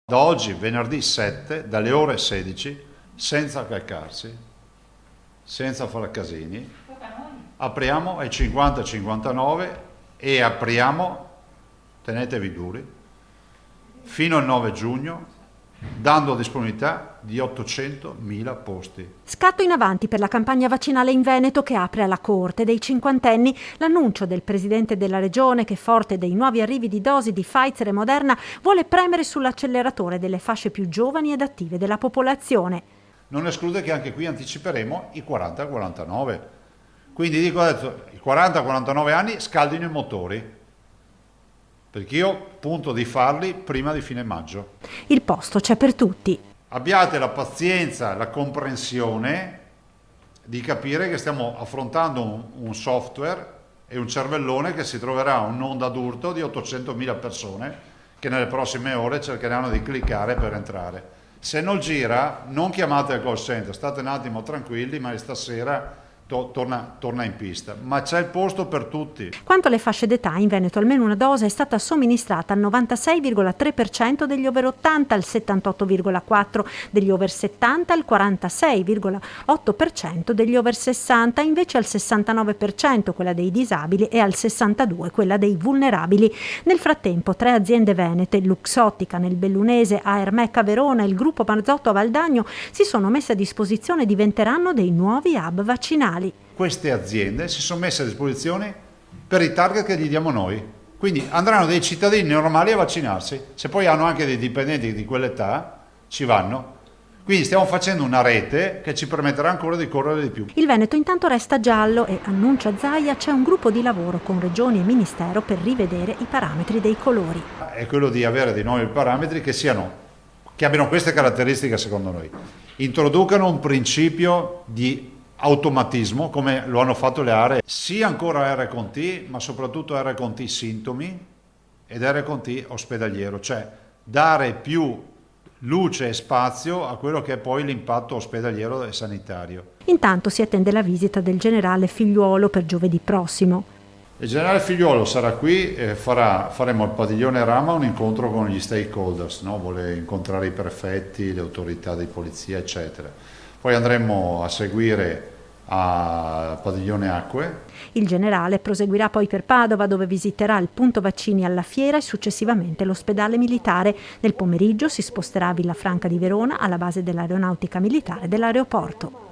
Da oggi, venerdì 7, dalle ore 16, senza calcarsi, senza fare casini, apriamo ai 50-59 e apriamo, tenetevi duri, fino al 9 giugno, dando disponibilità di 800.000 posti. Scatto in avanti per la campagna vaccinale in Veneto che apre alla corte dei cinquantenni. L'annuncio del presidente della regione che, forte dei nuovi arrivi di dosi di Pfizer e Moderna, vuole premere sull'acceleratore delle fasce più giovani ed attive della popolazione. Non esclude che anche qui anticiperemo i 40-49. Quindi dico adesso, i 40-49 anni scaldino i motori, perché io punto di farli prima di fine maggio. Il posto c'è per tutti. Abbiate la pazienza, la comprensione di capire che stiamo affrontando un software e un cervellone che si troverà un'onda d'urto di 800.000 persone che nelle prossime ore cercheranno di cliccare per entrare. Se non gira, non chiamate il call center, state un attimo tranquilli, ma stasera torna in pista, ma c'è il posto per tutti. Quanto alle fasce d'età, in Veneto almeno una dose è stata somministrata al 96,3% degli over 80, al 78,4% degli over 70, al 46,8% degli over 60, invece al 69% quella dei disabili e al 62% quella dei vulnerabili. Nel frattempo 3 aziende venete, Luxottica nel Bellunese, Aermec a Verona e il gruppo Marzotto a Valdagno, si sono messe a disposizione e diventeranno dei nuovi hub vaccinali. Queste aziende si sono messe a disposizione per i target che gli diamo noi, quindi andranno dei cittadini normali a vaccinarsi, se poi hanno anche dei dipendenti di quell'età ci vanno, quindi stiamo facendo una rete che ci permetterà ancora di correre di più. Il Veneto intanto resta giallo e, annuncia Zaia, c'è un gruppo di lavoro con regioni e ministero per rivedere i parametri dei colori. È quello di avere dei nuovi parametri che abbiano queste caratteristiche secondo noi, introducano un principio di automatismo come lo hanno fatto le aree, sia ancora R con T, ma soprattutto R con T sintomi ed R con T ospedaliero, cioè dare più luce e spazio a quello che è poi l'impatto ospedaliero e sanitario. Intanto si attende la visita del generale Figliuolo per giovedì prossimo. Il generale Figliuolo sarà qui e faremo al padiglione Rama un incontro con gli stakeholders, no? Vuole incontrare i prefetti, le autorità di polizia, eccetera. Poi andremo a seguire a Padiglione Acque. Il generale proseguirà poi per Padova, dove visiterà il punto vaccini alla Fiera e successivamente l'ospedale militare. Nel pomeriggio si sposterà a Villafranca di Verona, alla base dell'aeronautica militare dell'aeroporto.